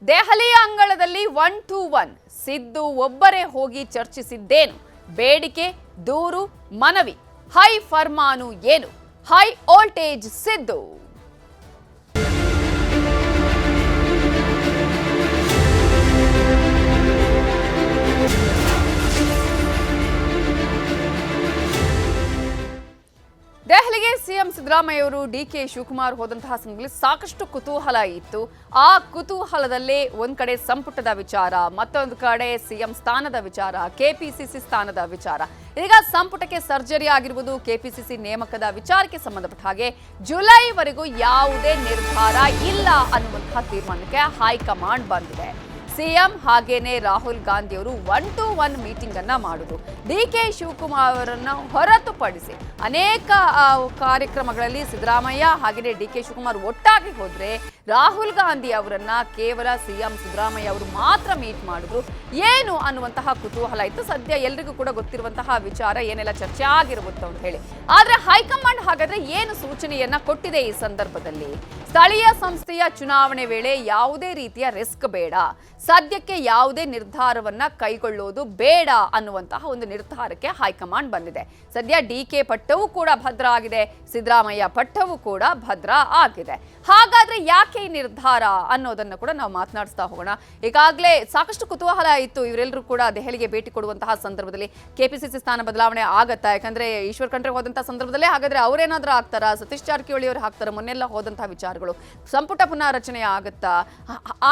ದೆಹಲಿಯ ಅಂಗಳದಲ್ಲಿ 1-to-1 ಸಿದ್ದು ಒಬ್ಬರೇ ಹೋಗಿ ಚರ್ಚಿಸಿದ್ದೇನು? ಬೇಡಿಕೆ, ದೂರು, ಮನವಿ, ಹೈ ಫರ್ಮಾನು ಏನು? High voltage Siddu. ದೆಹಲಿಗೆ ಸಿಎಂ ಸಿದ್ದರಾಮಯ್ಯ ಅವರು ಡಿಕೆ ಶಿವಕುಮಾರ್ ಹೋದಂತಹ ಸಂದರ್ಭದಲ್ಲಿ ಸಾಕಷ್ಟು ಕುತೂಹಲ ಇತ್ತು. ಆ ಕುತೂಹಲದಲ್ಲೇ ಒಂದ್ ಕಡೆ ಸಂಪುಟದ ವಿಚಾರ, ಮತ್ತೊಂದು ಕಡೆ ಸಿಎಂ ಸ್ಥಾನದ ವಿಚಾರ, ಕೆಪಿಸಿಸಿ ಸ್ಥಾನದ ವಿಚಾರ. ಈಗ ಸಂಪುಟಕ್ಕೆ ಸರ್ಜರಿ ಆಗಿರುವುದು, ಕೆಪಿಸಿಸಿ ನೇಮಕದ ವಿಚಾರಕ್ಕೆ ಸಂಬಂಧಪಟ್ಟ ಹಾಗೆ ಜುಲೈವರೆಗೂ ಯಾವುದೇ ನಿರ್ಧಾರ ಇಲ್ಲ ಅನ್ನುವಂತಹ ತೀರ್ಮಾನಕ್ಕೆ ಹೈಕಮಾಂಡ್ ಬಂದಿದೆ. ಸಿಎಂ ಹಾಗೇನೆ ರಾಹುಲ್ ಗಾಂಧಿ ಅವರು 1-to-1 ಮೀಟಿಂಗ್ ಅನ್ನ ಮಾಡುದು, ಡಿಕೆ ಶಿವಕುಮಾರ್ ಅವರನ್ನ ಹೊರತುಪಡಿಸಿ ಅನೇಕ ಕಾರ್ಯಕ್ರಮಗಳಲ್ಲಿ ಸಿದ್ದರಾಮಯ್ಯ ಹಾಗೇನೆ ಡಿಕೆ ಶಿವಕುಮಾರ್ ಒಟ್ಟಾಗಿ ಹೋದ್ರೆ ರಾಹುಲ್ ಗಾಂಧಿ ಅವರನ್ನ ಕೇವಲ ಸಿಎಂ ಸಿದ್ದರಾಮಯ್ಯ ಅವರು ಮಾತ್ರ ಮೀಟ್ ಮಾಡಿದ್ರು ಏನು ಅನ್ನುವಂತಹ ಕುತೂಹಲ ಇತ್ತು. ಸದ್ಯ ಎಲ್ರಿಗೂ ಕೂಡ ಗೊತ್ತಿರುವಂತಹ ವಿಚಾರ ಏನೆಲ್ಲ ಚರ್ಚೆ ಆಗಿರುವುದು ಅಂತ ಹೇಳಿ. ಆದ್ರೆ ಹೈಕಮಾಂಡ್ ಹಾಗಾದ್ರೆ ಏನು ಸೂಚನೆಯನ್ನ ಕೊಟ್ಟಿದೆ ಈ ಸಂದರ್ಭದಲ್ಲಿ? ಸ್ಥಳೀಯ ಸಂಸ್ಥೆಯ ಚುನಾವಣೆ ವೇಳೆ ಯಾವುದೇ ರೀತಿಯ ರಿಸ್ಕ್ ಬೇಡ, ಸದ್ಯಕ್ಕೆ ಯಾವುದೇ ನಿರ್ಧಾರವನ್ನ ಕೈಗೊಳ್ಳೋದು ಬೇಡ ಅನ್ನುವಂತಹ ಒಂದು ನಿರ್ಧಾರಕ್ಕೆ ಹೈಕಮಾಂಡ್ ಬಂದಿದೆ. ಸದ್ಯ ಡಿಕೆ ಪಟ್ಟವೂ ಕೂಡ ಭದ್ರ ಆಗಿದೆ, ಸಿದ್ದರಾಮಯ್ಯ ಪಟ್ಟವೂ ಕೂಡ ಭದ್ರ ಆಗಿದೆ. ಹಾಗಾದ್ರೆ ಯಾಕೆ ಈ ನಿರ್ಧಾರ ಅನ್ನೋದನ್ನು ಕೂಡ ನಾವು ಮಾತನಾಡಿಸ್ತಾ ಹೋಗೋಣ. ಈಗಾಗಲೇ ಸಾಕಷ್ಟು ಕುತೂಹಲ ಇತ್ತು. ಇವರೆಲ್ಲರೂ ಕೂಡ ದೆಹಲಿಗೆ ಭೇಟಿ ಕೊಡುವಂತಹ ಸಂದರ್ಭದಲ್ಲಿ ಕೆಪಿಸಿಸಿ ಸ್ಥಾನ ಬದಲಾವಣೆ ಆಗತ್ತಾ? ಯಾಕಂದ್ರೆ ಈಶ್ವರ್ ಖಂಡ್ರೆ ಹೋದಂತಹ ಸಂದರ್ಭದಲ್ಲೇ ಹಾಗಾದ್ರೆ ಅವರೇನಾದ್ರೂ ಆಗ್ತಾರಾ? ಸತೀಶ್ ಜಾರಕಿಹೊಳಿ ಅವರು ಹಾಕ್ತಾರ? ಮೊನ್ನೆಲ್ಲ ಹೋದಂತಹ ವಿಚಾರಗಳು, ಸಂಪುಟ ಪುನಾರಚನೆ ಆಗುತ್ತಾ?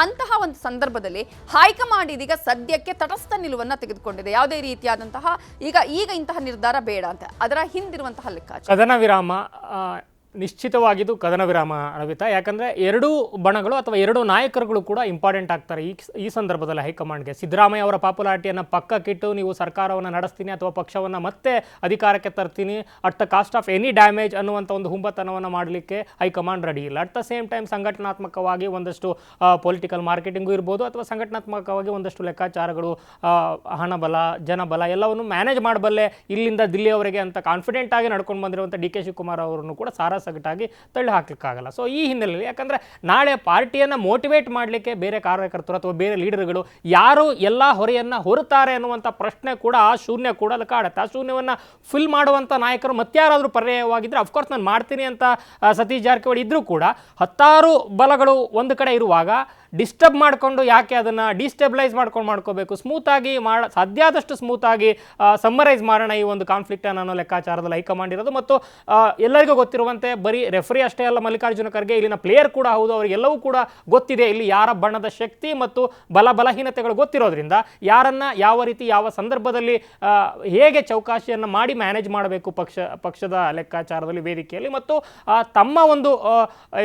ಅಂತಹ ಒಂದು ಸಂದರ್ಭದಲ್ಲಿ ಹೈಕಮಾಂಡ್ ಇದೀಗ ಸದ್ಯಕ್ಕೆ ತಟಸ್ಥ ನಿಲುವನ್ನ ತೆಗೆದುಕೊಂಡಿದೆ. ಯಾವುದೇ ರೀತಿಯಾದಂತಹ ಈಗ ಇಂತಹ ನಿರ್ಧಾರ ಬೇಡ ಅಂತ. ಅದರ ಹಿಂದಿರುವಂತಹ ಲೆಕ್ಕಾಚಾರ ಕದನ ವಿರಾಮ ನಿಶ್ಚಿತವಾಗಿದ್ದು ಕದನ ವಿರಾಮ ರವಿತಾ. ಯಾಕಂದರೆ ಎರಡೂ ಬಣಗಳು ಅಥವಾ ಎರಡೂ ನಾಯಕರುಗಳು ಕೂಡ ಇಂಪಾರ್ಟೆಂಟ್ ಆಗ್ತಾರೆ ಈ ಸಂದರ್ಭದಲ್ಲಿ ಹೈಕಮಾಂಡ್ಗೆ. ಸಿದ್ದರಾಮಯ್ಯ ಅವರ ಪಾಪ್ಯುಲಾರಿಟಿಯನ್ನು ಪಕ್ಕಕ್ಕಿಟ್ಟು ನೀವು ಸರ್ಕಾರವನ್ನು ನಡೆಸ್ತೀನಿ ಅಥವಾ ಪಕ್ಷವನ್ನು ಮತ್ತೆ ಅಧಿಕಾರಕ್ಕೆ ತರ್ತೀನಿ at the cost of any damage ಅನ್ನುವಂಥ ಒಂದು ಹುಂಬತನವನ್ನು ಮಾಡಲಿಕ್ಕೆ ಹೈಕಮಾಂಡ್ ರೆಡಿ ಇಲ್ಲ. ಅಟ್ ದ ಸೇಮ್ ಟೈಮ್ ಸಂಘಟನಾತ್ಮಕವಾಗಿ ಒಂದಷ್ಟು ಪೊಲಿಟಿಕಲ್ ಮಾರ್ಕೆಟಿಂಗು ಇರ್ಬೋದು ಅಥವಾ ಸಂಘಟನಾತ್ಮಕವಾಗಿ ಒಂದಷ್ಟು ಲೆಕ್ಕಾಚಾರಗಳು, ಹಣಬಲ, ಜನಬಲ ಎಲ್ಲವನ್ನು ಮ್ಯಾನೇಜ್ ಮಾಡಬಲ್ಲೆ ಇಲ್ಲಿಂದ ದಿಲ್ಲಿಯವರೆಗೆ ಅಂತ ಕಾನ್ಫಿಡೆಂಟ್ ಆಗಿ ನಡ್ಕೊಂಡು ಬಂದಿರುವಂಥ ಡಿ ಕೆ ಶಿವಕುಮಾರ್ ಅವರನ್ನು ಕೂಡ ಸಗಟಾಗಿ ತಳ್ಳಿ ಹಾಕ್ಲಿಕ್ಕಾಗಲ್ಲ. ಸೊ ಈ ಹಿನ್ನೆಲೆಯಲ್ಲಿ ಯಾಕಂದರೆ ನಾಳೆ ಪಾರ್ಟಿಯನ್ನು ಮೋಟಿವೇಟ್ ಮಾಡಲಿಕ್ಕೆ ಬೇರೆ ಕಾರ್ಯಕರ್ತರು ಅಥವಾ ಬೇರೆ ಲೀಡರ್ಗಳು ಯಾರು ಎಲ್ಲ ಹೊರೆಯನ್ನು ಹೊರುತ್ತಾರೆ ಅನ್ನುವಂಥ ಪ್ರಶ್ನೆ ಕೂಡ ಆ ಶೂನ್ಯ ಕೂಡ ಅಲ್ಲಿ ಕಾಡುತ್ತೆ. ಆ ಶೂನ್ಯವನ್ನು ಫಿಲ್ ಮಾಡುವಂಥ ನಾಯಕರು ಮತ್ತಾರಾದರೂ ಪರ್ಯಾಯವಾಗಿದ್ದರೆ ಅಫ್ಕೋರ್ಸ್ ನಾನು ಮಾಡ್ತೀನಿ ಅಂತ ಸತೀಶ್ ಜಾರಕಿಹೊಳಿ ಇದ್ದರೂ ಕೂಡ 10 ಬಲಗಳು ಒಂದು ಕಡೆ ಇರುವಾಗ ಡಿಸ್ಟರ್ಬ್ ಮಾಡಿಕೊಂಡು ಯಾಕೆ ಅದನ್ನು ಡಿಸ್ಟೆಬಿಲೈಸ್ ಮಾಡ್ಕೋಬೇಕು? ಸ್ಮೂತಾಗಿ ಸಾಧ್ಯ ಆದಷ್ಟು ಸ್ಮೂತಾಗಿ ಸಮ್ಮರೈಸ್ ಮಾಡೋಣ ಈ ಒಂದು ಕಾನ್ಫ್ಲಿಕ್ಟನ್ನು ಅನ್ನೋ ಲೆಕ್ಕಾಚಾರದಲ್ಲಿ ಹೈಕಮಾಂಡ್ ಇರೋದು. ಮತ್ತು ಎಲ್ಲರಿಗೂ ಗೊತ್ತಿರುವಂತೆ ಬರೀ ರೆಫ್ರಿ ಅಷ್ಟೇ ಅಲ್ಲ, ಮಲ್ಲಿಕಾರ್ಜುನ ಖರ್ಗೆ ಇಲ್ಲಿನ ಪ್ಲೇಯರ್ ಕೂಡ ಹೌದು. ಅವರಿಗೆಲ್ಲವೂ ಕೂಡ ಗೊತ್ತಿದೆ ಇಲ್ಲಿ ಯಾರ ಬಣ್ಣದ ಶಕ್ತಿ ಮತ್ತು ಬಲಹೀನತೆಗಳು ಗೊತ್ತಿರೋದ್ರಿಂದ ಯಾರನ್ನ ಯಾವ ರೀತಿ ಯಾವ ಸಂದರ್ಭದಲ್ಲಿ ಹೇಗೆ ಚೌಕಾಶಿಯನ್ನು ಮಾಡಿ ಮ್ಯಾನೇಜ್ ಮಾಡಬೇಕು ಪಕ್ಷದ ಲೆಕ್ಕಾಚಾರದಲ್ಲಿ ವೇದಿಕೆಯಲ್ಲಿ, ಮತ್ತು ತಮ್ಮ ಒಂದು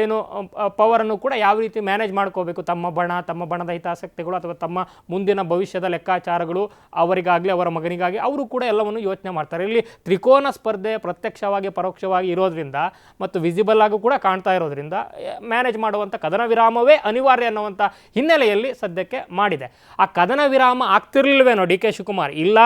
ಏನು ಪವರನ್ನು ಕೂಡ ಯಾವ ರೀತಿ ಮ್ಯಾನೇಜ್ ಮಾಡ್ಕೋಬೇಕು, ತಮ್ಮ ಬಣದ ಹಿತಾಸಕ್ತಿಗಳು ಅಥವಾ ತಮ್ಮ ಮುಂದಿನ ಭವಿಷ್ಯದ ಲೆಕ್ಕಾಚಾರಗಳು ಅವರಿಗಾಗಲಿ ಅವರ ಮಗನಿಗಾಗಿ ಅವರು ಕೂಡ ಎಲ್ಲವನ್ನು ಯೋಚನೆ ಮಾಡ್ತಾರೆ. ಇಲ್ಲಿ ತ್ರಿಕೋನ ಸ್ಪರ್ಧೆ ಪ್ರತ್ಯಕ್ಷವಾಗಿ ಪರೋಕ್ಷವಾಗಿ ಇರೋದ್ರಿಂದ ಮತ್ತು ವಿಸಿಬಲ್ ಆಗೂ ಕೂಡ ಕಾಣ್ತಾ ಇರೋದ್ರಿಂದ ಮ್ಯಾನೇಜ್ ಮಾಡುವಂಥ ಕದನ ವಿರಾಮವೇ ಅನಿವಾರ್ಯ ಅನ್ನುವಂಥ ಹಿನ್ನೆಲೆಯಲ್ಲಿ ಸದ್ಯಕ್ಕೆ ಮಾಡಿದೆ. ಆ ಕದನ ವಿರಾಮ ಆಗ್ತಿರ್ಲಿಲ್ವೇನೋ ಡಿ ಕೆ ಶಿವಕುಮಾರ್, ಇಲ್ಲ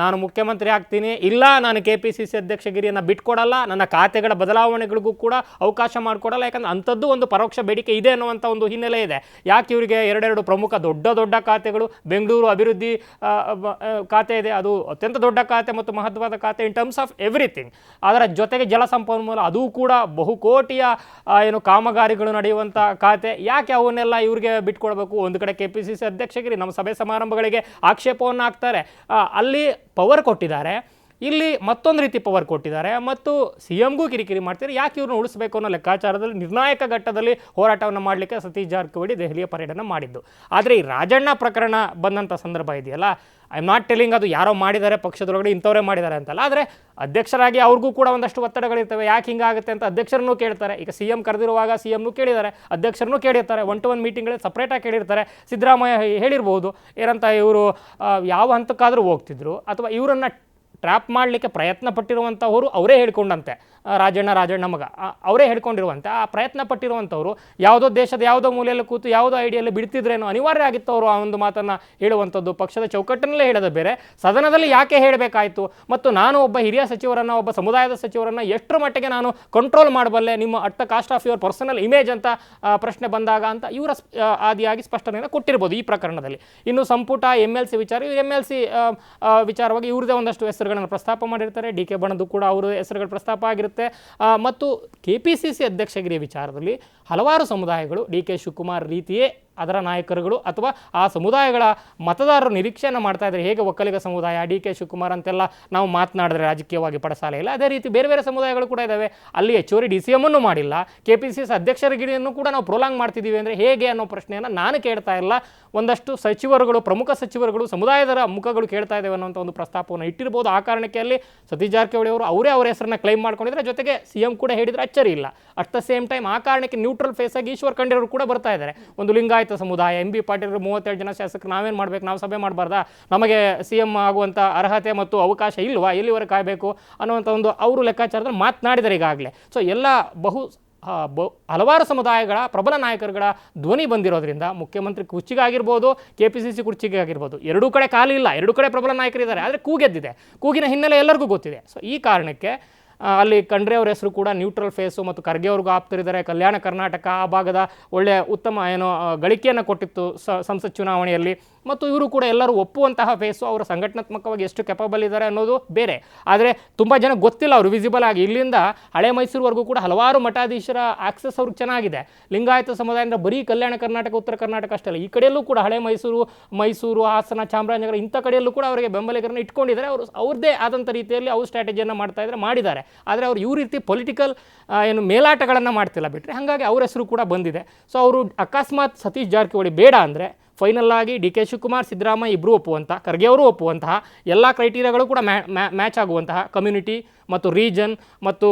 ನಾನು ಮುಖ್ಯಮಂತ್ರಿ ಆಗ್ತೀನಿ, ಇಲ್ಲ ನಾನು ಕೆಪಿಸಿಸಿ ಅಧ್ಯಕ್ಷಗಿರಿಯನ್ನು ಬಿಟ್ಕೊಡಲ್ಲ, ನನ್ನ ಖಾತೆಗಳ ಬದಲಾವಣೆಗಳಿಗೂ ಕೂಡ ಅವಕಾಶ ಮಾಡಿಕೊಡಲ್ಲ, ಯಾಕಂದ್ರೆ ಅಂಥದ್ದು ಒಂದು ಪರೋಕ್ಷ ಬೇಡಿಕೆ ಇದೆ ಅನ್ನುವಂಥ ಒಂದು ಹಿನ್ನೆಲೆ ಇದೆ. ಯಾಕೆ ಇವರಿಗೆ ಎರಡೆರಡು ಪ್ರಮುಖ ದೊಡ್ಡ ಖಾತೆಗಳು, ಬೆಂಗಳೂರು ಅಭಿವೃದ್ಧಿ ಖಾತೆ ಇದೆ, ಅದು ಅತ್ಯಂತ ದೊಡ್ಡ ಖಾತೆ ಮತ್ತು ಮಹತ್ವದ ಖಾತೆ ಇನ್ ಟರ್ಮ್ಸ್ ಆಫ್ ಎವ್ರಿಥಿಂಗ್. ಅದರ ಜೊತೆಗೆ ಜಲಸಂಪನ್ಮೂಲ, ಅದು ಕೂಡ ಬಹುಕೋಟಿಯ ಏನು ಕಾಮಗಾರಿಗಳು ನಡೆಯುವಂಥ ಖಾತೆ. ಯಾಕೆ ಅವನ್ನೆಲ್ಲ ಇವ್ರಿಗೆ ಬಿಟ್ಕೊಡ್ಬೇಕು? ಒಂದು ಕಡೆ ಕೆಪಿಸಿಸಿ ಅಧ್ಯಕ್ಷಗಿರಿ, ನಮ್ಮ ಸಭೆ ಸಮಾರಂಭಗಳಿಗೆ ಆಕ್ಷೇಪವನ್ನು ಹಾಕ್ತಾರೆ, ಅಲ್ಲಿ ಪವರ್ ಕೊಟ್ಟಿದ್ದಾರೆ, ಇಲ್ಲಿ ಮತ್ತೊಂದು ರೀತಿ ಪವರ್ ಕೊಟ್ಟಿದ್ದಾರೆ ಮತ್ತು ಸಿ ಎಂಗೂ ಕಿರಿಕಿರಿ ಮಾಡ್ತಾರೆ. ಯಾಕೆ ಇವ್ರನ್ನ ಉಳಿಸಬೇಕು ಅನ್ನೋ ಲೆಕ್ಕಾಚಾರದಲ್ಲಿ ನಿರ್ಣಾಯಕ ಘಟ್ಟದಲ್ಲಿ ಹೋರಾಟವನ್ನು ಮಾಡಲಿಕ್ಕೆ ಸತೀಶ್ ಜಾರಕಿಹೊಳಿ ದೆಹಲಿಯ ಪರ್ಯಟನೆ ಮಾಡಿದ್ದು. ಆದರೆ ಈ ರಾಜಣ್ಣ ಪ್ರಕರಣ ಬಂದಂಥ ಸಂದರ್ಭ ಇದೆಯಲ್ಲ, ಐ ಆಮ್ ನಾಟ್ ಟೆಲಿಂಗ್ ಅದು ಯಾರೋ ಮಾಡಿದ್ದಾರೆ ಪಕ್ಷದೊಳಗಡೆ ಇಂಥವರೇ ಮಾಡಿದ್ದಾರೆ ಅಂತಲ್ಲ, ಆದರೆ ಅಧ್ಯಕ್ಷರಾಗಿ ಅವ್ರಿಗೂ ಕೂಡ ಒಂದಷ್ಟು ಒತ್ತಡಗಳಿರ್ತವೆ. ಯಾಕೆ ಹಿಂಗಾಗುತ್ತೆ ಅಂತ ಅಧ್ಯಕ್ಷರನ್ನು ಕೇಳ್ತಾರೆ. ಈಗ ಸಿ ಎಂ ಕರೆದಿರುವಾಗ ಸಿ ಎಮ್ನು ಕೇಳಿದ್ದಾರೆ, ಅಧ್ಯಕ್ಷರನ್ನು ಕೇಳಿರ್ತಾರೆ, 1-to-1 ಮೀಟಿಂಗ್ಗಳಲ್ಲಿ ಸಪ್ರೇಟಾಗಿ ಕೇಳಿರ್ತಾರೆ. ಸಿದ್ದರಾಮಯ್ಯ ಹೇಳಿರ್ಬೋದು ಏನಂತ, ಇವರು ಯಾವ ಹಂತಕ್ಕಾದರೂ ಹೋಗ್ತಿದ್ರು ಅಥವಾ ಇವರನ್ನು ಟ್ರ್ಯಾಪ್ ಮಾಡಲಿಕ್ಕೆ ಪ್ರಯತ್ನ ಪಟ್ಟಿರುವಂಥವರು ಅವರೇ ಹೇಳ್ಕೊಂಡಂತೆ, ರಾಜಣ್ಣ ಮಗ ಅವರೇ ಹೇಳ್ಕೊಂಡಿರುವಂತೆ ಆ ಪ್ರಯತ್ನ ಪಟ್ಟಿರುವಂಥವ್ರು ಯಾವುದೋ ದೇಶದ ಯಾವುದೋ ಮೂಲೆಯಲ್ಲಿ ಕೂತು ಯಾವುದೋ ಐಡಿಯಲ್ಲಿ ಬಿಡ್ತಿದ್ರೇನೋ ಅನಿವಾರ್ಯ ಆಗಿತ್ತು ಅವರು ಆ ಒಂದು ಮಾತನ್ನು ಹೇಳುವಂಥದ್ದು. ಪಕ್ಷದ ಚೌಕಟ್ಟಿನಲ್ಲೇ ಹೇಳೋದು ಬೇರೆ, ಸದನದಲ್ಲಿ ಯಾಕೆ ಹೇಳಬೇಕಾಯಿತು, ಮತ್ತು ನಾನು ಒಬ್ಬ ಹಿರಿಯ ಸಚಿವರನ್ನು, ಒಬ್ಬ ಸಮುದಾಯದ ಸಚಿವರನ್ನು ಎಷ್ಟರ ಮಟ್ಟಿಗೆ ನಾನು ಕಂಟ್ರೋಲ್ ಮಾಡಬಲ್ಲೆ ನಿಮ್ಮ at the cost of your personal image ಅಂತ ಪ್ರಶ್ನೆ ಬಂದಾಗ ಅಂತ ಇವರ ಆದಿಯಾಗಿ ಸ್ಪಷ್ಟನೆಯನ್ನು ಕೊಟ್ಟಿರ್ಬೋದು ಈ ಪ್ರಕರಣದಲ್ಲಿ. ಇನ್ನು ಸಂಪುಟ MLC ವಿಚಾರ, MLC ವಿಚಾರವಾಗಿ ಇವ್ರದೇ ಒಂದಷ್ಟು ಹೆಸರುಗಳನ್ನು ಪ್ರಸ್ತಾಪ ಮಾಡಿರ್ತಾರೆ. DK ಬಣದ್ದು ಕೂಡ ಅವರ ಹೆಸರುಗಳು ಪ್ರಸ್ತಾಪ ಆಗಿರುತ್ತೆ. ಮತ್ತು KPCC ಅಧ್ಯಕ್ಷಗಿರಿ ವಿಚಾರದಲ್ಲಿ ಹಲವಾರು ಸಮುದಾಯಗಳು DK ಶಿವಕುಮಾರ್ ರೀತಿಯೇ ಅದರ ನಾಯಕರುಗಳು ಅಥವಾ ಆ ಸಮುದಾಯಗಳ ಮತದಾರರು ನಿರೀಕ್ಷೆಯನ್ನು ಮಾಡ್ತಾ ಇದ್ದಾರೆ. ಹೇಗೆ ಒಕ್ಕಲಿಗ ಸಮುದಾಯ DK ಶಿವಕುಮಾರ್ ಅಂತೆಲ್ಲ ನಾವು ಮಾತನಾಡಿದ್ರೆ ರಾಜಕೀಯವಾಗಿ ಪಡಸಾಲೆ ಇಲ್ಲ, ಅದೇ ರೀತಿ ಬೇರೆ ಬೇರೆ ಸಮುದಾಯಗಳು ಕೂಡ ಇದ್ದಾವೆ. ಅಲ್ಲಿ ಹೆಚ್ಚುವರಿ DCM ಅನ್ನು ಮಾಡಿಲ್ಲ, KPCC ಅಧ್ಯಕ್ಷರಿಗಿರಿಯನ್ನು ಕೂಡ ನಾವು ಪ್ರೊಲಾಂಗ್ ಮಾಡ್ತಿದ್ದೀವಿ ಅಂದರೆ ಹೇಗೆ ಅನ್ನೋ ಪ್ರಶ್ನೆಯನ್ನು ನಾನು ಕೇಳ್ತಾ ಇಲ್ಲ. ಒಂದಷ್ಟು ಸಚಿವರುಗಳು, ಪ್ರಮುಖ ಸಚಿವರುಗಳು, ಸಮುದಾಯದ ಮುಖಗಳು ಕೇಳ್ತಾ ಇದ್ದೇವೆ ಅನ್ನೋಂಥ ಒಂದು ಪ್ರಸ್ತಾಪವನ್ನು ಇಟ್ಟಿರ್ಬೋದು. ಆ ಕಾರಣಕ್ಕೆ ಅಲ್ಲಿ ಸತೀಶ್ ಜಾರಕಿಹೊಳಿ ಅವರು ಅವರೇ ಅವರ ಹೆಸರನ್ನ ಕ್ಲೈಮ್ ಮಾಡ್ಕೊಂಡಿದ್ರೆ, ಜೊತೆಗೆ CM ಕೂಡ ಹೇಳಿದರೆ ಅಚ್ಚರಿ ಇಲ್ಲ. ಅಟ್ ದ ಸೇಮ್ ಟೈಮ್ ಆ ಕಾರಣಕ್ಕೆ ನ್ಯೂಟ್ರಲ್ ಫೇಸ್ ಆಗಿ ಈಶ್ವರ್ ಖಂಡ್ರೆ ಕೂಡ ಬರ್ತಾ ಇದ್ದಾರೆ. ಒಂದು ಲಿಂಗಾಯತ ಸಮುದಾಯ, MB ಪಾಟೀಲ್ 37 ಜನ ಶಾಸಕರು ನಾವೇನು ಮಾಡಬೇಕು, ನಾವು ಸಭೆ ಮಾಡಬಾರ್ದಾ, ನಮಗೆ CM ಆಗುವಂಥ ಅರ್ಹತೆ ಮತ್ತು ಅವಕಾಶ ಇಲ್ವಾ, ಎಲ್ಲಿವರೆಗೆ ಕಾಯಬೇಕು ಅನ್ನುವಂಥ ಒಂದು ಅವರು ಲೆಕ್ಕಾಚಾರದಲ್ಲಿ ಮಾತನಾಡಿದ್ದಾರೆ ಈಗಾಗಲೇ. ಸೊ ಎಲ್ಲ ಹಲವಾರು ಸಮುದಾಯಗಳ ಪ್ರಬಲ ನಾಯಕರುಗಳ ಧ್ವನಿ ಬಂದಿರೋದ್ರಿಂದ ಮುಖ್ಯಮಂತ್ರಿ ಕುರ್ಚಿಗೆ ಆಗಿರ್ಬೋದು, KPCC ಕುರ್ಚಿಗೆ ಆಗಿರ್ಬೋದು, ಎರಡೂ ಕಡೆ ಕಾಲಿಲ್ಲ, ಎರಡೂ ಕಡೆ ಪ್ರಬಲ ನಾಯಕರಿದ್ದಾರೆ. ಆದರೆ ಕೂಗೆದ್ದಿದೆ, ಕೂಗಿನ ಹಿನ್ನೆಲೆ ಎಲ್ಲರಿಗೂ ಗೊತ್ತಿದೆ. ಸೊ ಈ ಕಾರಣಕ್ಕೆ ಅಲ್ಲಿ ಖಂಡ್ರೆ ಅವರ ಹೆಸರು ಕೂಡ ನ್ಯೂಟ್ರಲ್ ಫೇಸು, ಮತ್ತು ಖರ್ಗೆ ಅವ್ರಿಗೂ ಆಪ್ತರಿದ್ದಾರೆ. ಕಲ್ಯಾಣ ಕರ್ನಾಟಕ ಆ ಭಾಗದ ಒಳ್ಳೆಯ ಉತ್ತಮ ಗಳಿಕೆಯನ್ನು ಕೊಟ್ಟಿತ್ತು ಸಂಸತ್ ಚುನಾವಣೆಯಲ್ಲಿ, ಮತ್ತು ಇವರು ಕೂಡ ಎಲ್ಲರೂ ಒಪ್ಪುವಂತಹ ಫೇಸು. ಅವರು ಸಂಘಟನಾತ್ಮಕವಾಗಿ ಎಷ್ಟು ಕೆಪಬಲ್ ಇದ್ದಾರೆ ಅನ್ನೋದು ಬೇರೆ, ಆದರೆ ತುಂಬ ಜನ ಗೊತ್ತಿಲ್ಲ ಅವರು ವಿಸಿಬಲ್ ಆಗಿ. ಇಲ್ಲಿಂದ ಹಳೆ ಮೈಸೂರುವರೆಗೂ ಕೂಡ ಹಲವಾರು ಮಠಾಧೀಶರ ಆಕ್ಸೆಸ್ ಅವ್ರಿಗೆ ಚೆನ್ನಾಗಿದೆ. ಲಿಂಗಾಯತ ಸಮುದಾಯದಿಂದ ಬರೀ ಕಲ್ಯಾಣ ಕರ್ನಾಟಕ, ಉತ್ತರ ಕರ್ನಾಟಕ ಅಷ್ಟೇ ಅಲ್ಲ, ಈ ಕಡೆಯಲ್ಲೂ ಕೂಡ ಹಳೆ ಮೈಸೂರು, ಹಾಸನ, ಚಾಮರಾಜನಗರ ಇಂಥ ಕಡೆಯಲ್ಲೂ ಕೂಡ ಅವರಿಗೆ ಬೆಂಬಲಿಗರನ್ನು ಇಟ್ಕೊಂಡಿದ್ದಾರೆ. ಅವರು ಅವ್ರದ್ದೇ ಆದಂಥ ರೀತಿಯಲ್ಲಿ ಅವ್ರು ಸ್ಟ್ರಾಟಜಿಯನ್ನು ಮಾಡಿದ್ದಾರೆ. ಆದರೆ ಅವರು ಇವ್ರ ರೀತಿ ಪೊಲಿಟಿಕಲ್ ಮೇಲಾಟಗಳನ್ನು ಮಾಡ್ತಿಲ್ಲ ಬಿಟ್ಟರೆ, ಹಾಗಾಗಿ ಅವ್ರ ಹೆಸರು ಕೂಡ ಬಂದಿದೆ. ಸೊ ಅವರು ಅಕಸ್ಮಾತ್ ಸತೀಶ್ ಜಾರಕಿಹೊಳಿ ಬೇಡ ಅಂದರೆ ಫೈನಲ್ ಆಗಿ DK ಶಿವಕುಮಾರ್, ಸಿದ್ದರಾಮಯ್ಯ ಇಬ್ಬರು ಒಪ್ಪುವಂಥ, ಖರ್ಗೆ ಅವರು ಒಪ್ಪುವಂತಹ ಎಲ್ಲ ಕ್ರೈಟೀರಿಯಾಗಳು ಕೂಡ ಮ್ಯಾಚ್ ಆಗುವಂತಹ ಕಮ್ಯುನಿಟಿ ಮತ್ತು ರೀಜನ್ ಮತ್ತು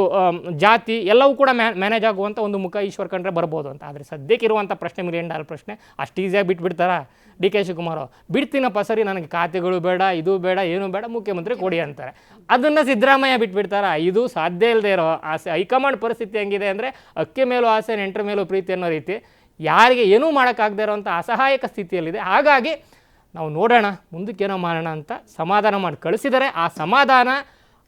ಜಾತಿ ಎಲ್ಲವೂ ಕೂಡ ಮ್ಯಾನೇಜ್ ಆಗುವಂಥ ಒಂದು ಮುಖ ಈಶ್ವರ್ ಖಂಡ್ರೆ ಬರ್ಬೋದು ಅಂತ. ಆದರೆ ಸದ್ಯಕ್ಕೆ ಇರುವಂಥ ಪ್ರಶ್ನೆ $1 ಮಿಲಿಯನ್ ಪ್ರಶ್ನೆ, ಅಷ್ಟು ಈಸಿಯಾಗಿ ಬಿಟ್ಬಿಡ್ತಾರಾ DK ಶಿವಕುಮಾರ್? ಬಿಡ್ತೀನಪ್ಪ ಸರಿ, ನನಗೆ ಖಾತೆಗಳು ಬೇಡ, ಇದು ಬೇಡ, ಏನೂ ಬೇಡ, ಮುಖ್ಯಮಂತ್ರಿ ಕೊಡಿ ಅಂತಾರೆ. ಅದನ್ನು ಸಿದ್ದರಾಮಯ್ಯ ಬಿಟ್ಬಿಡ್ತಾರಾ? ಇದು ಸಾಧ್ಯ ಇಲ್ಲದೆ ಇರೋ ಆಸೆ. ಹೈಕಮಾಂಡ್ ಪರಿಸ್ಥಿತಿ ಹೆಂಗಿದೆ ಅಂದರೆ ಅಕ್ಕಿ ಮೇಲೂ ಆಸೆ, ನೆಂಟರ ಮೇಲೂ ಪ್ರೀತಿ ಅನ್ನೋ ರೀತಿ, ಯಾರಿಗೆ ಏನೂ ಮಾಡೋಕ್ಕಾಗದೇ ಇರೋವಂಥ ಅಸಹಾಯಕ ಸ್ಥಿತಿಯಲ್ಲಿದೆ. ಹಾಗಾಗಿ ನಾವು ನೋಡೋಣ, ಮುಂದಕ್ಕೇನೋ ಮಾಡೋಣ ಅಂತ ಸಮಾಧಾನ ಮಾಡಿ ಕಳಿಸಿದರೆ ಆ ಸಮಾಧಾನ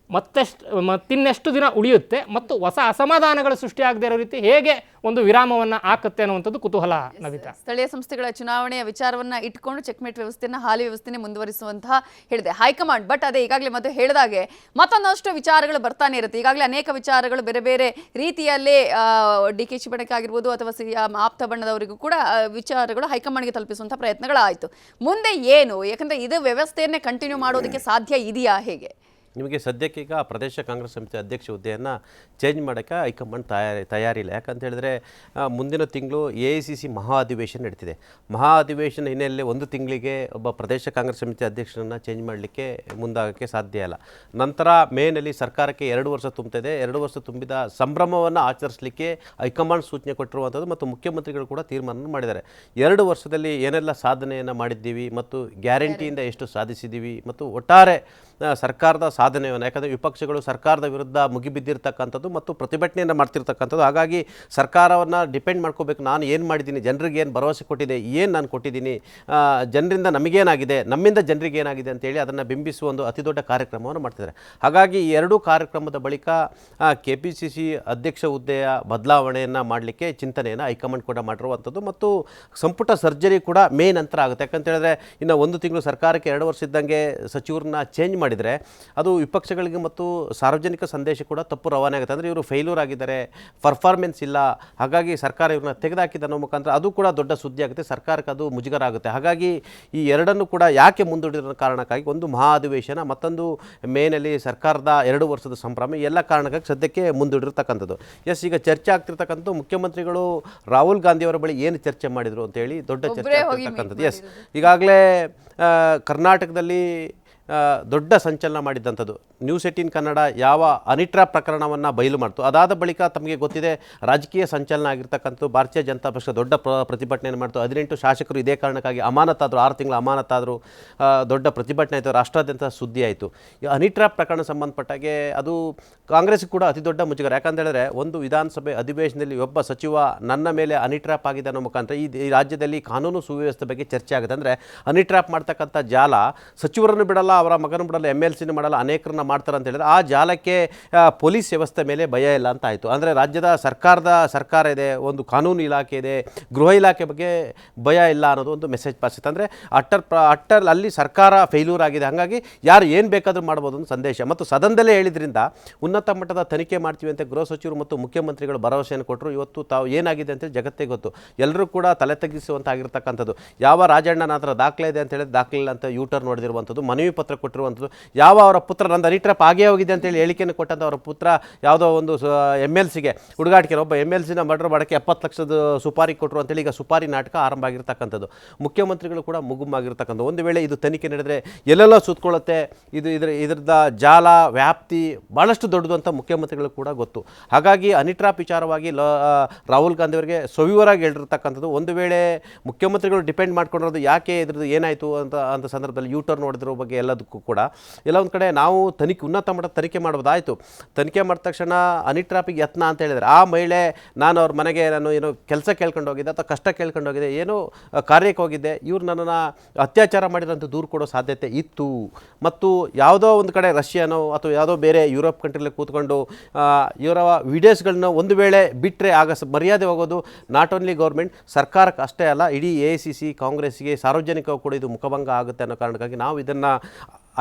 ಮತ್ತಿನ್ನೆಷ್ಟು ದಿನ ಉಳಿಯುತ್ತೆ ಮತ್ತು ಹೊಸ ಅಸಮಾಧಾನಗಳು ಸೃಷ್ಟಿಯಾಗದೇ ಇರೋ ರೀತಿ ಹೇಗೆ ಒಂದು ವಿರಾಮವನ್ನು ಹಾಕುತ್ತೆ ಅನ್ನುವಂಥದ್ದು ಕುತೂಹಲ. ನವಿತಾ, ಸ್ಥಳೀಯ ಸಂಸ್ಥೆಗಳ ಚುನಾವಣೆಯ ವಿಚಾರವನ್ನು ಇಟ್ಕೊಂಡು ಚೆಕ್ಮೇಟ್ ವ್ಯವಸ್ಥೆಯನ್ನು ಹಾಲಿ ವ್ಯವಸ್ಥೆನೇ ಮುಂದುವರಿಸುವಂತಹ ಹೇಳಿದೆ ಹೈಕಮಾಂಡ್. ಬಟ್ ಅದೇ ಈಗಾಗಲೇ ಮತ್ತೆ ಹೇಳಿದಾಗೆ ಮತ್ತೊಂದಷ್ಟು ವಿಚಾರಗಳು ಬರ್ತಾನೆ ಇರುತ್ತೆ. ಈಗಾಗಲೇ ಅನೇಕ ವಿಚಾರಗಳು ಬೇರೆ ಬೇರೆ ರೀತಿಯಲ್ಲೇ DK ಶಿವಕುಮಾರ್ ಆಗಿರ್ಬೋದು ಅಥವಾ ಆಪ್ತ ಬಣ್ಣದವರಿಗೂ ಕೂಡ ವಿಚಾರಗಳು ಹೈಕಮಾಂಡ್ಗೆ ತಲುಪಿಸುವಂಥ ಪ್ರಯತ್ನಗಳಾಯಿತು. ಮುಂದೆ ಏನು? ಯಾಕಂದರೆ ಇದು ವ್ಯವಸ್ಥೆಯನ್ನೇ ಕಂಟಿನ್ಯೂ ಮಾಡೋದಕ್ಕೆ ಸಾಧ್ಯ ಇದೆಯಾ? ಹೇಗೆ ನಿಮಗೆ ಸದ್ಯಕ್ಕೀಗ ಪ್ರದೇಶ ಕಾಂಗ್ರೆಸ್ ಸಮಿತಿ ಅಧ್ಯಕ್ಷ ಹುದ್ದೆಯನ್ನು ಚೇಂಜ್ ಮಾಡೋಕ್ಕೆ ಹೈಕಮಾಂಡ್ ತಯಾರಿಲ್ಲ. ಯಾಕಂತ ಹೇಳಿದ್ರೆ ಮುಂದಿನ ತಿಂಗಳು AICC ಮಹಾ ಅಧಿವೇಶನ ನಡೀತಿದೆ. ಮಹಾ ಅಧಿವೇಶನ ಹಿನ್ನೆಲೆಯಲ್ಲಿ ಒಂದು ತಿಂಗಳಿಗೆ ಒಬ್ಬ ಪ್ರದೇಶ ಕಾಂಗ್ರೆಸ್ ಸಮಿತಿ ಅಧ್ಯಕ್ಷರನ್ನು ಚೇಂಜ್ ಮಾಡಲಿಕ್ಕೆ ಮುಂದಾಗೋಕ್ಕೆ ಸಾಧ್ಯ ಇಲ್ಲ. ನಂತರ ಮೇನಲ್ಲಿ ಸರ್ಕಾರಕ್ಕೆ 2 ವರ್ಷ ತುಂಬ್ತಿದೆ. 2 ವರ್ಷ ತುಂಬಿದ ಸಂಭ್ರಮವನ್ನು ಆಚರಿಸಲಿಕ್ಕೆ ಹೈಕಮಾಂಡ್ ಸೂಚನೆ ಕೊಟ್ಟಿರುವಂಥದ್ದು ಮತ್ತು ಮುಖ್ಯಮಂತ್ರಿಗಳು ಕೂಡ ತೀರ್ಮಾನ ಮಾಡಿದ್ದಾರೆ. 2 ವರ್ಷದಲ್ಲಿ ಏನೆಲ್ಲ ಸಾಧನೆಯನ್ನು ಮಾಡಿದ್ದೀವಿ ಮತ್ತು ಗ್ಯಾರಂಟಿಯಿಂದ ಎಷ್ಟು ಸಾಧಿಸಿದ್ದೀವಿ ಮತ್ತು ಒಟ್ಟಾರೆ ಸರ್ಕಾರದ ಸಾಧನೆಯನ್ನು, ಯಾಕಂದರೆ ವಿಪಕ್ಷಗಳು ಸರ್ಕಾರದ ವಿರುದ್ಧ ಮುಗಿಬಿದ್ದಿರ್ತಕ್ಕಂಥದ್ದು ಮತ್ತು ಪ್ರತಿಭಟನೆಯನ್ನು ಮಾಡ್ತಿರ್ತಕ್ಕಂಥದ್ದು. ಹಾಗಾಗಿ ಸರ್ಕಾರವನ್ನು ಡಿಪೆಂಡ್ ಮಾಡ್ಕೋಬೇಕು. ನಾನು ಏನು ಮಾಡಿದ್ದೀನಿ, ಜನರಿಗೆ ಏನು ಭರವಸೆ ಕೊಟ್ಟಿದೆ, ಏನು ನಾನು ಕೊಟ್ಟಿದ್ದೀನಿ, ಜನರಿಂದ ನಮಗೇನಾಗಿದೆ, ನಮ್ಮಿಂದ ಜನರಿಗೆ ಏನಾಗಿದೆ ಅಂತೇಳಿ ಅದನ್ನು ಬಿಂಬಿಸುವ ಒಂದು ಅತಿ ದೊಡ್ಡ ಕಾರ್ಯಕ್ರಮವನ್ನು ಮಾಡ್ತಿದ್ದಾರೆ. ಹಾಗಾಗಿ ಈ 2 ಕಾರ್ಯಕ್ರಮದ ಬಳಿಕ KPCC ಅಧ್ಯಕ್ಷ ಹುದ್ದೆಯ ಬದಲಾವಣೆಯನ್ನು ಮಾಡಲಿಕ್ಕೆ ಚಿಂತನೆಯನ್ನು ಹೈಕಮಾಂಡ್ ಕೂಡ ಮಾಡಿರುವಂಥದ್ದು ಮತ್ತು ಸಂಪುಟ ಸರ್ಜರಿ ಕೂಡ ಮೇ ನಂತರ ಆಗುತ್ತೆ. ಯಾಕಂತ ಹೇಳಿದ್ರೆ ಇನ್ನು 1 ತಿಂಗಳು ಸರ್ಕಾರಕ್ಕೆ 2 ವರ್ಷ ಇದ್ದಂಗೆ ಸಚಿವರನ್ನ ಚೇಂಜ್ ಮಾಡಿದರೆ ಅದು ವಿಪಕ್ಷಗಳಿಗೆ ಮತ್ತು ಸಾರ್ವಜನಿಕ ಸಂದೇಶ ಕೂಡ ತಪ್ಪು ರವಾನೆ ಆಗುತ್ತೆ. ಅಂದರೆ ಇವರು ಫೇಲ್ಯೂರ್ ಆಗಿದ್ದಾರೆ, ಪರ್ಫಾರ್ಮೆನ್ಸ್ ಇಲ್ಲ, ಹಾಗಾಗಿ ಸರ್ಕಾರ ಇವ್ರನ್ನ ತೆಗೆದುಹಾಕಿದ ಅನ್ನೋ ಮುಖಾಂತರ ಅದು ಕೂಡ ದೊಡ್ಡ ಸುದ್ದಿ ಆಗುತ್ತೆ, ಸರ್ಕಾರಕ್ಕೆ ಅದು ಮುಜುಗರ ಆಗುತ್ತೆ. ಹಾಗಾಗಿ ಈ ಎರಡನ್ನು ಕೂಡ ಯಾಕೆ ಮುಂದೂಡಿರೋ ಕಾರಣಕ್ಕಾಗಿ ಒಂದು ಮಹಾ ಅಧಿವೇಶನ, ಮತ್ತೊಂದು ಮೇನಲ್ಲಿ ಸರ್ಕಾರದ 2 ವರ್ಷದ ಸಂಭ್ರಮ, ಎಲ್ಲ ಕಾರಣಕ್ಕಾಗಿ ಸದ್ಯಕ್ಕೆ ಮುಂದೂಡಿರ್ತಕ್ಕಂಥದ್ದು. ಈಗ ಚರ್ಚೆ ಆಗ್ತಿರ್ತಕ್ಕಂಥದ್ದು ಮುಖ್ಯಮಂತ್ರಿಗಳು ರಾಹುಲ್ ಗಾಂಧಿ ಅವರ ಬಳಿ ಏನು ಚರ್ಚೆ ಮಾಡಿದರು ಅಂತೇಳಿ ದೊಡ್ಡ ಚರ್ಚೆ ಆಗ್ತಿರ್ತಕ್ಕಂಥದ್ದು. ಈಗಾಗಲೇ ಕರ್ನಾಟಕದಲ್ಲಿ ದೊಡ್ಡ ಸಂಚಲನ ಮಾಡಿದ್ದಂಥದ್ದು. ನ್ಯೂಸ್ 18 ಕನ್ನಡ ಯಾವ ಅನಿಟ್ರಾ ಪ್ರಕರಣವನ್ನು ಬಯಲು ಮಾಡ್ತು, ಅದಾದ ಬಳಿಕ ತಮಗೆ ಗೊತ್ತಿದೆ ರಾಜಕೀಯ ಸಂಚಲನ ಆಗಿರ್ತಕ್ಕಂಥದ್ದು. ಭಾರತೀಯ ಜನತಾ ಪಕ್ಷ ದೊಡ್ಡ ಪ್ರತಿಭಟನೆಯನ್ನು ಮಾಡ್ತು. 18 ಶಾಸಕರು ಇದೇ ಕಾರಣಕ್ಕಾಗಿ ಅಮಾನತಾದರು, 6 ತಿಂಗಳ ಅಮಾನತಾದರು. ದೊಡ್ಡ ಪ್ರತಿಭಟನೆ ಆಯಿತು, ರಾಷ್ಟ್ರಾದ್ಯಂತ ಸುದ್ದಿ ಆಯಿತು. ಈ ಅನಿಟ್ರಾ ಪ್ರಕರಣ ಸಂಬಂಧಪಟ್ಟಾಗೆ ಅದು ಕಾಂಗ್ರೆಸ್ಗೆ ಕೂಡ ಅತಿ ದೊಡ್ಡ ಮುಜುಗರ. ಯಾಕಂತ ಹೇಳಿದ್ರೆ ಒಂದು ವಿಧಾನಸಭೆ ಅಧಿವೇಶನದಲ್ಲಿ ಒಬ್ಬ ಸಚಿವ ನನ್ನ ಮೇಲೆ ಅನಿಟ್ರಾಪ್ ಆಗಿದೆ ಅನ್ನೋ ಮುಖಾಂತರ ಈ ರಾಜ್ಯದಲ್ಲಿ ಕಾನೂನು ಸುವ್ಯವಸ್ಥೆ ಬಗ್ಗೆ ಚರ್ಚೆ ಆಗುತ್ತೆ. ಅಂದರೆ ಅನಿಟ್ರಾಪ್ ಮಾಡ್ತಕ್ಕಂಥ ಜಾಲ ಸಚಿವರನ್ನು ಬಿಡಲ್ಲ, ಅವರ ಮಗನೂ ಬಿಡಲ್ಲ, MLCನೂ ಮಾಡಲ್ಲ, ಅನೇಕರನ್ನ ಮಾಡ್ತಾರೆ ಅಂತ ಹೇಳಿದ್ರೆ ಆ ಜಾಲಕ್ಕೆ ಪೊಲೀಸ್ ವ್ಯವಸ್ಥೆ ಮೇಲೆ ಭಯ ಇಲ್ಲ ಅಂತ ಆಯಿತು. ಅಂದರೆ ರಾಜ್ಯದ ಸರ್ಕಾರ ಇದೆ, ಒಂದು ಕಾನೂನು ಇಲಾಖೆ ಇದೆ, ಗೃಹ ಇಲಾಖೆ ಬಗ್ಗೆ ಭಯ ಇಲ್ಲ ಅನ್ನೋದು ಒಂದು ಮೆಸೇಜ್ ಪಾಸ್ ಇತ್ತು. ಅಂದರೆ ಅಟ್ಟರ್ ಅಲ್ಲಿ ಸರ್ಕಾರ ಫೇಲ್ಯೂರ್ ಆಗಿದೆ, ಹಾಗಾಗಿ ಯಾರು ಏನು ಬೇಕಾದರೂ ಮಾಡ್ಬೋದು ಒಂದು ಸಂದೇಶ. ಮತ್ತು ಸದನದಲ್ಲೇ ಹೇಳಿದ್ರಿಂದ ಉನ್ನತ ಮಟ್ಟದ ತನಿಖೆ ಮಾಡ್ತೀವಿ ಅಂತ ಗೃಹ ಸಚಿವರು ಮತ್ತು ಮುಖ್ಯಮಂತ್ರಿಗಳು ಭರವಸೆಯನ್ನು ಕೊಟ್ಟರು. ಇವತ್ತು ತಾವು ಏನಾಗಿದೆ ಅಂತೇಳಿ ಜಗತ್ತೇ ಗೊತ್ತು. ಎಲ್ಲರೂ ಕೂಡ ತಲೆ ತಗ್ಗಿಸುವಂತಾಗಿರ್ತಕ್ಕಂಥದ್ದು. ಯಾವ ರಾಜಣ್ಣನ ಹತ್ರ ದಾಖಲೆ ಇದೆ ಅಂತ ಹೇಳಿದ್ರೆ ದಾಖಲೆ ಇಲ್ಲ ಅಂತ ಯೂಟರ್ನ್ ನೋಡಿದಿರುವಂಥದ್ದು, ಮನವಿ ಪತ್ರ ಕೊಟ್ಟಿರುವಂಥದ್ದು. ಯಾವ ಅವರ ಪುತ್ರ ನಂದು ಅನಿಟ್ರಾಪ್ ಆಗೇ ಹೋಗಿದೆ ಅಂತೇಳಿ ಹೇಳಿಕೆಯನ್ನು ಕೊಟ್ಟಂಥ ಅವರ ಪುತ್ರ ಯಾವುದೋ ಒಂದು MLCಗೆ ಹುಡುಗಾಟಿಕೆ, ಒಬ್ಬ MLCನ ಮರ್ಡರ್ ಮಾಡೋಕ್ಕೆ 70 ಲಕ್ಷದ ಸುಪಾರಿ ಕೊಟ್ಟರು ಅಂತೇಳಿ ಈಗ ಸುಪಾರಿ ನಾಟಕ ಆರಂಭ ಆಗಿರ್ತಕ್ಕಂಥದ್ದು. ಮುಖ್ಯಮಂತ್ರಿಗಳು ಕೂಡ ಮುಗುಮಾಗಿರ್ತಕ್ಕಂಥದ್ದು. ಒಂದು ವೇಳೆ ಇದು ತನಿಖೆ ನಡೆದರೆ ಎಲ್ಲೆಲ್ಲೋ ಸುತ್ತಕೊಳ್ಳುತ್ತೆ, ಇದರದ ಜಾಲ ವ್ಯಾಪ್ತಿ ಭಾಳಷ್ಟು ದೊಡ್ಡದು ಅಂತ ಮುಖ್ಯಮಂತ್ರಿಗಳು ಕೂಡ ಗೊತ್ತು. ಹಾಗಾಗಿ ಅನಿಟ್ರಾಪ್ ವಿಚಾರವಾಗಿ ರಾಹುಲ್ ಗಾಂಧಿ ಅವರಿಗೆ ಸವಿವರಾಗಿ ಹೇಳಿರ್ತಕ್ಕಂಥದ್ದು. ಒಂದು ವೇಳೆ ಮುಖ್ಯಮಂತ್ರಿಗಳು ಡಿಪೆಂಡ್ ಮಾಡ್ಕೊಂಡಿರೋದು ಯಾಕೆ ಇದ್ರದ್ದು ಏನಾಯಿತು ಅಂತ ಸಂದರ್ಭದಲ್ಲಿ ಯೂಟರ್ನ್ ನೋಡಿದಿರೋ ಬಗ್ಗೆ ಎಲ್ಲದಕ್ಕೂ ಕೂಡ ಎಲ್ಲ ಒಂದು ಕಡೆ ನಾವು ಉನ್ನತ ಮಟ್ಟದ ತನಿಖೆ ಮಾಡ್ಬೋದಾಯಿತು. ತನಿಖೆ ಮಾಡಿದ ತಕ್ಷಣ ಅನಿಟ್ರಾಪಿಗೆ ಯತ್ನ ಅಂತ ಹೇಳಿದರೆ ಆ ಮಹಿಳೆ ನಾನು ಅವ್ರ ಮನೆಗೆ ಏನೋ ಕೆಲಸ ಕೇಳ್ಕೊಂಡು ಹೋಗಿದ್ದೆ ಅಥವಾ ಕಷ್ಟ ಕೇಳ್ಕೊಂಡು ಹೋಗಿದ್ದೆ, ಏನೋ ಕಾರ್ಯಕ್ಕೆ ಹೋಗಿದ್ದೆ, ಇವ್ರು ನನ್ನನ್ನು ಅತ್ಯಾಚಾರ ಮಾಡಿರೋಂಥ ದೂರು ಕೊಡೋ ಸಾಧ್ಯತೆ ಇತ್ತು. ಮತ್ತು ಯಾವುದೋ ಒಂದು ಕಡೆ ರಷ್ಯಾನೋ ಅಥವಾ ಯಾವುದೋ ಬೇರೆ ಯುರೋಪ್ ಕಂಟ್ರಿಯಲ್ಲಿ ಕೂತ್ಕೊಂಡು ಇವರ ವಿಡಿಯೋಸ್ಗಳನ್ನ ಒಂದು ವೇಳೆ ಬಿಟ್ಟರೆ ಆಗ ಮರ್ಯಾದೆ ಹೋಗೋದು ನಾಟ್ ಓನ್ಲಿ ಗೌರ್ಮೆಂಟ್, ಸರ್ಕಾರಕ್ಕೆ ಅಷ್ಟೇ ಅಲ್ಲ, ಇಡೀ AICC ಕಾಂಗ್ರೆಸ್ಗೆ ಸಾರ್ವಜನಿಕವಾಗಿ ಕೂಡ ಇದು ಮುಖಭಂಗ ಆಗುತ್ತೆ ಅನ್ನೋ ಕಾರಣಕ್ಕಾಗಿ ನಾವು ಇದನ್ನು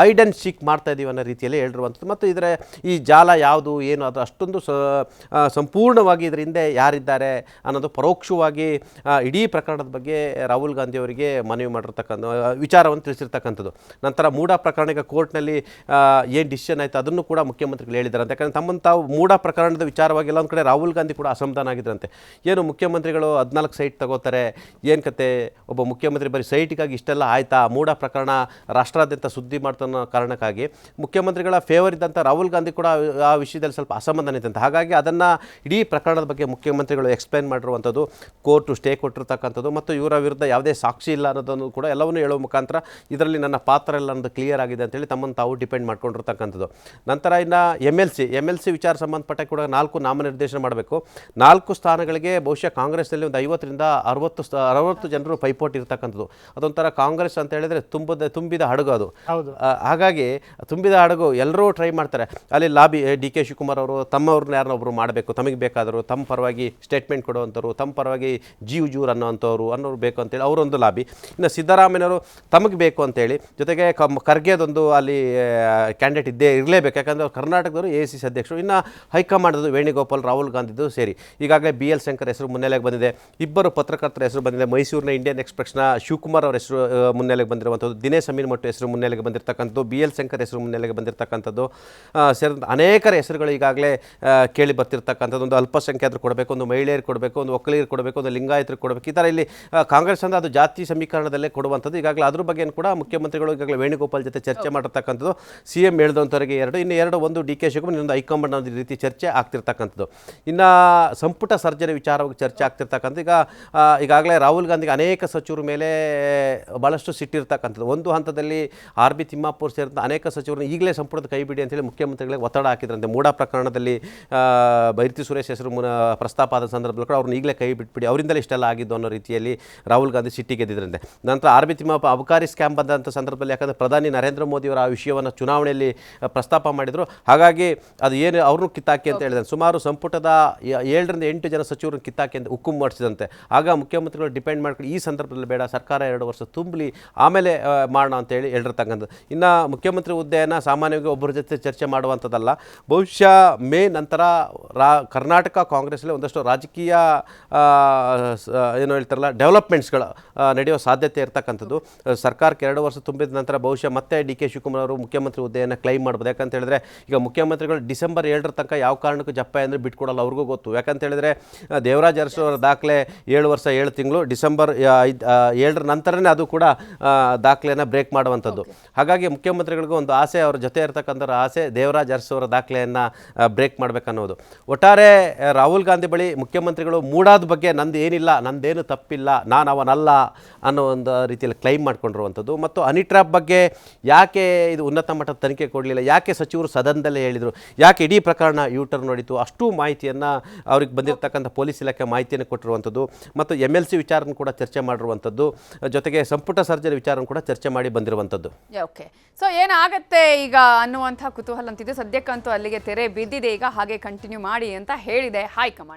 ಐಡ್ ಆ್ಯಂಡ್ ಸೀಕ್ ಮಾಡ್ತಾ ಇದ್ದೀವಿ ಅನ್ನೋ ರೀತಿಯಲ್ಲಿ ಹೇಳಿರುವಂಥದ್ದು. ಮತ್ತು ಇದರ ಈ ಜಾಲ ಯಾವುದು ಏನು ಅದು ಅಷ್ಟೊಂದು ಸಂಪೂರ್ಣವಾಗಿ ಇದರ ಹಿಂದೆ ಯಾರಿದ್ದಾರೆ ಅನ್ನೋದು ಪರೋಕ್ಷವಾಗಿ ಇಡೀ ಪ್ರಕರಣದ ಬಗ್ಗೆ ರಾಹುಲ್ ಗಾಂಧಿ ಅವರಿಗೆ ಮನವಿ ಮಾಡಿರ್ತಕ್ಕಂಥ ವಿಚಾರವನ್ನು ತಿಳಿಸಿರ್ತಕ್ಕಂಥದ್ದು. ನಂತರ ಮೂಡಾ ಪ್ರಕರಣಕ್ಕೆ ಕೋರ್ಟ್ನಲ್ಲಿ ಏನು ಡಿಸಿಷನ್ ಆಯಿತು ಅದನ್ನು ಕೂಡ ಮುಖ್ಯಮಂತ್ರಿಗಳು ಹೇಳಿದ್ದಾರೆ ಅಂತ. ಯಾಕಂದರೆ ತಮ್ಮನ್ನು ತಾವು ಮೂಡಾ ಪ್ರಕರಣದ ವಿಚಾರವಾಗಿ ಎಲ್ಲ ಒಂದು ಕಡೆ ರಾಹುಲ್ ಗಾಂಧಿ ಕೂಡ ಅಸಮಾಧಾನ ಆಗಿದ್ರಂತೆ. ಏನು ಮುಖ್ಯಮಂತ್ರಿಗಳು 14 ಸೈಟ್ ತಗೋತಾರೆ, ಏನು ಕತೆ, ಒಬ್ಬ ಮುಖ್ಯಮಂತ್ರಿ ಬರೀ ಸೈಟಿಗಾಗಿ ಇಷ್ಟೆಲ್ಲ ಆಯಿತಾ, ಮೂಡಾ ಪ್ರಕರಣ ರಾಷ್ಟ್ರಾದ್ಯಂತ ಸುದ್ದಿ ಮಾಡ್ತಾ ಕಾರಣಕ್ಕಾಗಿ ಮುಖ್ಯಮಂತ್ರಿಗಳ ಫೇವರ್ ಇದ್ದಂಥ ರಾಹುಲ್ ಗಾಂಧಿ ಕೂಡ ಆ ವಿಷಯದಲ್ಲಿ ಸ್ವಲ್ಪ ಅಸಮಾಧಾನ ಇದ್ದಂತೆ. ಹಾಗಾಗಿ ಅದನ್ನು ಇಡೀ ಪ್ರಕರಣದ ಬಗ್ಗೆ ಮುಖ್ಯಮಂತ್ರಿಗಳು ಎಕ್ಸ್ಪ್ಲೈನ್ ಮಾಡಿರುವಂಥದ್ದು, ಕೋರ್ಟು ಸ್ಟೇ ಕೊಟ್ಟಿರ್ತಕ್ಕಂಥದ್ದು ಮತ್ತು ಇವರ ವಿರುದ್ಧ ಯಾವುದೇ ಸಾಕ್ಷಿ ಇಲ್ಲ ಅನ್ನೋದನ್ನು ಕೂಡ ಎಲ್ಲವನ್ನೂ ಹೇಳುವ ಮುಖಾಂತರ ಇದರಲ್ಲಿ ನನ್ನ ಪಾತ್ರ ಇಲ್ಲ ಅನ್ನೋದು ಕ್ಲಿಯರ್ ಆಗಿದೆ ಅಂತೇಳಿ ತಮ್ಮನ್ನು ತಾವು ಡಿಪೆಂಡ್ ಮಾಡ್ಕೊಂಡಿರ್ತಕ್ಕಂಥದ್ದು. ನಂತರ ಇನ್ನು MLC ವಿಚಾರ ಸಂಬಂಧಪಟ್ಟ ಕೂಡ 4 ನಾಮನಿರ್ದೇಶನ ಮಾಡಬೇಕು. 4 ಸ್ಥಾನಗಳಿಗೆ ಬಹುಶಃ ಕಾಂಗ್ರೆಸ್ನಲ್ಲಿ ಒಂದು 50 ರಿಂದ 60 ಜನರು ಪೈಪೋಟಿ ಇರ್ತಕ್ಕಂಥದ್ದು. ಅದೊಂಥರ ಕಾಂಗ್ರೆಸ್ ಅಂತ ಹೇಳಿದ್ರೆ ತುಂಬಿದ ಹಡಗು ಅದು. ಹಾಗಾಗಿ ತುಂಬಿದ ಹಡಗು ಎಲ್ಲರೂ ಟ್ರೈ ಮಾಡ್ತಾರೆ. ಅಲ್ಲಿ ಲಾಬಿ DK ಶಿವಕುಮಾರ್ ಅವರು ತಮ್ಮವ್ರನ್ನ ಯಾರನ್ನೊಬ್ಬರು ಮಾಡಬೇಕು, ತಮಗೆ ಬೇಕಾದರು ತಮ್ಮ ಪರವಾಗಿ ಸ್ಟೇಟ್ಮೆಂಟ್ ಕೊಡುವಂಥವ್ರು, ತಮ್ಮ ಪರವಾಗಿ ಜೂರ್ ಅನ್ನೋರು ಬೇಕು ಅಂತೇಳಿ ಅವರೊಂದು ಲಾಬಿ. ಇನ್ನು ಸಿದ್ದರಾಮಯ್ಯನವರು ತಮಗೆ ಬೇಕು ಅಂತೇಳಿ, ಜೊತೆಗೆ ಖರ್ಗೆದೊಂದು ಅಲ್ಲಿ ಕ್ಯಾಂಡಿಡೇಟ್ ಇರಲೇಬೇಕು, ಯಾಕಂದರೆ ಅವ್ರು ಕರ್ನಾಟಕದವರು AICC ಅಧ್ಯಕ್ಷರು. ಇನ್ನು ಹೈಕಮಾಂಡದು ವೇಣುಗೋಪಾಲ್, ರಾಹುಲ್ ಗಾಂಧಿದು ಸೇರಿ ಈಗಾಗಲೇ BL ಶಂಕರ್ ಹೆಸರು ಮುನ್ನೆಲೆಗೆ ಬಂದಿದೆ. ಇಬ್ಬರು ಪತ್ರಕರ್ತರ ಹೆಸರು ಬಂದಿದೆ. ಮೈಸೂರಿನ ಇಂಡಿಯನ್ ಎಕ್ಸ್‌ಪ್ರೆಸ್ನ ಶಿವಕುಮಾರ್ ಅವರ ಹೆಸರು ಮುನ್ನೆಲೆಗೆ ಬಂದಿರುವಂಥದ್ದು, ದಿನೇಶ್ ಅಮೀನ್ ಮಟ್ಟು ಹೆಸರು ಮುನ್ನೆಲೆಗೆ ಬಂದಿರತಕ್ಕಂಥದ್ದು, BL ಶಂಕರ್ ಹೆಸರು ಮುನ್ನೆಲೆಗೆ ಬಂದಿರತಕ್ಕಂಥದ್ದು ಸೇರಿದಂಥ ಅನೇಕರ ಹೆಸರುಗಳು ಈಗಾಗಲೇ ಕೇಳಿ ಬರ್ತಿರ್ತಕ್ಕಂಥದ್ದು. ಒಂದು ಅಲ್ಪಸಂಖ್ಯಾತರು ಕೊಡಬೇಕು, ಒಂದು ಮಹಿಳೆಯರು ಕೊಡಬೇಕು, ಒಂದು ಒಕ್ಕಲಿಗರು ಕೊಡಬೇಕು, ಒಂದು ಲಿಂಗಾಯತರು ಕೊಡಬೇಕು. ಈ ಥರ ಇಲ್ಲಿ ಕಾಂಗ್ರೆಸ್ ಅಂದರೆ ಅದು ಜಾತಿ ಸಮೀಕರಣದಲ್ಲೇ ಕೊಡುವಂಥದ್ದು. ಈಗಾಗಲೇ ಅದ್ರ ಬಗ್ಗೆ ಕೂಡ ಮುಖ್ಯಮಂತ್ರಿಗಳು ಈಗಾಗಲೇ ವೇಣುಗೋಪಾಲ್ ಜೊತೆ ಚರ್ಚೆ ಮಾಡಿರ್ತಕ್ಕಂಥದ್ದು. CM ಹೇಳಿದಂಥವರಿಗೆ 2, ಇನ್ನು 2 ಒಂದು DK ಶಿವಕುಮಾರ್, ಇನ್ನೊಂದು ಹೈಕಮಾಂಡ್ ಅನ್ನೋ ರೀತಿ ಚರ್ಚೆ ಆಗ್ತಿರ್ತಕ್ಕಂಥದ್ದು. ಇನ್ನು ಸಂಪುಟ ಸರ್ಜರಿ ವಿಚಾರವಾಗಿ ಚರ್ಚೆ ಆಗ್ತಿರ್ತಕ್ಕಂಥ ಈಗಾಗಲೇ ರಾಹುಲ್ ಗಾಂಧಿಗೆ ಅನೇಕ ಸಚಿವರ ಮೇಲೆ ಭಾಳಷ್ಟು ಸಿಟ್ಟಿರ್ತಕ್ಕಂಥದ್ದು. ಒಂದು ಹಂತದಲ್ಲಿ RB ತಿಮ್ಮಾಪುರ್ ಸೇರಿದಂಥ ಅನೇಕ ಸಚಿವರನ್ನು ಈಗಲೇ ಸಂಪುಟದ ಕೈ ಬಿಡಿ ಅಂತೇಳಿ ಮುಖ್ಯಮಂತ್ರಿಗಳಿಗೆ ಒತ್ತಡ ಹಾಕಿದ್ರಂತೆ. ಮೂಡಾ ಪ್ರಕರಣದಲ್ಲಿ ಬೈರತಿ ಸುರೇಶ್ ಹೆಸರು ಪ್ರಸ್ತಾಪ ಆದ ಸಂದರ್ಭದಲ್ಲಿ ಕೂಡ ಅವ್ರನ್ನ ಈಗಲೇ ಕೈ ಬಿಟ್ಬಿಡಿ, ಅವರಿಂದಲೇ ಇಷ್ಟೆಲ್ಲ ಆಗಿದ್ದು ಅನ್ನೋ ರೀತಿಯಲ್ಲಿ ರಾಹುಲ್ ಗಾಂಧಿ ಸಿಟ್ಟಿಗೆದ್ದಿದ್ರಂತೆ. ನಂತರ RB ತಿಮ್ಮಾಪುರ್ ಅಬಕಾರಿ ಸ್ಕ್ಯಾಮ್ ಬಂದಂಥ ಸಂದರ್ಭದಲ್ಲಿ, ಯಾಕಂದರೆ ಪ್ರಧಾನಿ ನರೇಂದ್ರ ಮೋದಿಯವರು ಆ ವಿಷಯವನ್ನು ಚುನಾವಣೆಯಲ್ಲಿ ಪ್ರಸ್ತಾಪ ಮಾಡಿದರು, ಹಾಗಾಗಿ ಅದು ಏನು ಅವ್ರನ್ನೂ ಕಿತ್ತಾಕಿ ಅಂತ ಹೇಳಿದ್ರೆ ಸುಮಾರು ಸಂಪುಟದ 7 ರಿಂದ 8 ಜನ ಸಚಿವರನ್ನು ಕಿತ್ತಾಕಿ ಅಂತ ಹುಕ್ಕುಂ ಮಾಡಿಸಿದಂತೆ. ಆಗ ಮುಖ್ಯಮಂತ್ರಿಗಳು ಡಿಪೆಂಡ್ ಮಾಡ್ಕೊಂಡು ಈ ಸಂದರ್ಭದಲ್ಲಿ ಬೇಡ, ಸರ್ಕಾರ 2 ವರ್ಷ ತುಂಬಲಿ ಆಮೇಲೆ ಮಾಡೋಣ ಅಂತೇಳಿ ಹೇಳಿರ್ತಕ್ಕಂಥದ್ದು. ಇನ್ನು ಮುಖ್ಯಮಂತ್ರಿ ಹುದ್ದೆಯನ್ನು ಸಾಮಾನ್ಯವಾಗಿ ಒಬ್ಬರ ಜೊತೆ ಚರ್ಚೆ ಮಾಡುವಂಥದ್ದಲ್ಲ. ಬಹುಶಃ ಮೇ ನಂತರ ಕರ್ನಾಟಕ ಕಾಂಗ್ರೆಸ್ಸಲ್ಲಿ ಒಂದಷ್ಟು ರಾಜಕೀಯ ಏನು ಹೇಳ್ತಾರಲ್ಲ ಡೆವಲಪ್ಮೆಂಟ್ಸ್ಗಳು ನಡೆಯೋ ಸಾಧ್ಯತೆ ಇರ್ತಕ್ಕಂಥದ್ದು. ಸರ್ಕಾರಕ್ಕೆ 2 ವರ್ಷ ತುಂಬಿದ ನಂತರ ಬಹುಶಃ ಮತ್ತೆ DK ಶಿವಕುಮಾರ್ ಅವರು ಮುಖ್ಯಮಂತ್ರಿ ಹುದ್ದೆಯನ್ನು ಕ್ಲೈಮ್ ಮಾಡ್ಬೋದು. ಯಾಕಂತ ಹೇಳಿದ್ರೆ ಈಗ ಮುಖ್ಯಮಂತ್ರಿಗಳು ಡಿಸೆಂಬರ್ 7 ತನಕ ಯಾವ ಕಾರಣಕ್ಕೂ ಜಪ್ಪ ಅಂದರೆ ಬಿಟ್ಕೊಡಲ್ಲ, ಅವ್ರಿಗೂ ಗೊತ್ತು. ಯಾಕಂತ ಹೇಳಿದ್ರೆ ದೇವರಾಜ್ ಅರಸು ಅವರ ದಾಖಲೆ 7 ವರ್ಷ 7 ತಿಂಗಳು, ಡಿಸೆಂಬರ್ 7 ನಂತರನೇ ಅದು ಕೂಡ ದಾಖಲೆಯನ್ನು ಬ್ರೇಕ್ ಮಾಡುವಂಥದ್ದು. ಹಾಗಾಗಿ ಹಾಗೆ ಮುಖ್ಯಮಂತ್ರಿಗಳಿಗೂ ಒಂದು ಆಸೆ, ಅವ್ರ ಜೊತೆ ಇರ್ತಕ್ಕಂಥ ಆಸೆ ದೇವರಾಜ್ ಅರಸು ಅವರ ದಾಖಲೆಯನ್ನು ಬ್ರೇಕ್ ಮಾಡಬೇಕನ್ನೋದು. ಒಟ್ಟಾರೆ ರಾಹುಲ್ ಗಾಂಧಿ ಬಳಿ ಮುಖ್ಯಮಂತ್ರಿಗಳು ಮೂಡಾದ ಬಗ್ಗೆ ನಂದು ಏನಿಲ್ಲ, ನಂದೇನು ತಪ್ಪಿಲ್ಲ, ನಾನು ಅವನಲ್ಲ ಅನ್ನೋ ಒಂದು ರೀತಿಯಲ್ಲಿ ಕ್ಲೈಮ್ ಮಾಡ್ಕೊಂಡಿರುವಂಥದ್ದು. ಮತ್ತು ಹನಿ ಟ್ರ್ಯಾಪ್ ಬಗ್ಗೆ ಯಾಕೆ ಇದು ಉನ್ನತ ಮಟ್ಟದ ತನಿಖೆ ಕೊಡಲಿಲ್ಲ, ಯಾಕೆ ಸಚಿವರು ಸದನದಲ್ಲೇ ಹೇಳಿದರು, ಯಾಕೆ ಇಡೀ ಪ್ರಕರಣ ಯೂಟರ್ನ್ ನೋಡಿತು, ಅಷ್ಟು ಮಾಹಿತಿಯನ್ನು ಅವ್ರಿಗೆ ಬಂದಿರತಕ್ಕಂಥ ಪೊಲೀಸ್ ಇಲಾಖೆ ಮಾಹಿತಿಯನ್ನು ಕೊಟ್ಟಿರುವಂಥದ್ದು. ಮತ್ತು MLC ವಿಚಾರನ ಕೂಡ ಚರ್ಚೆ ಮಾಡಿರುವಂಥದ್ದು, ಜೊತೆಗೆ ಸಂಪುಟ ಸರ್ಜರಿ ವಿಚಾರನ ಕೂಡ ಚರ್ಚೆ ಮಾಡಿ ಬಂದಿರುವಂಥದ್ದು. ಓಕೆ, ಸೊ ಏನಾಗತ್ತೆ ಈಗ ಅನ್ನುವಂಥ ಕುತೂಹಲ ಅಂತಿದೆ. ಸದ್ಯಕ್ಕಂತೂ ಅಲ್ಲಿಗೆ ತೆರೆ ಬಿದ್ದಿದೆ. ಈಗ ಹಾಗೆ ಕಂಟಿನ್ಯೂ ಮಾಡಿ ಅಂತ ಹೇಳಿದೆ ಹೈಕಮಾಂಡ್.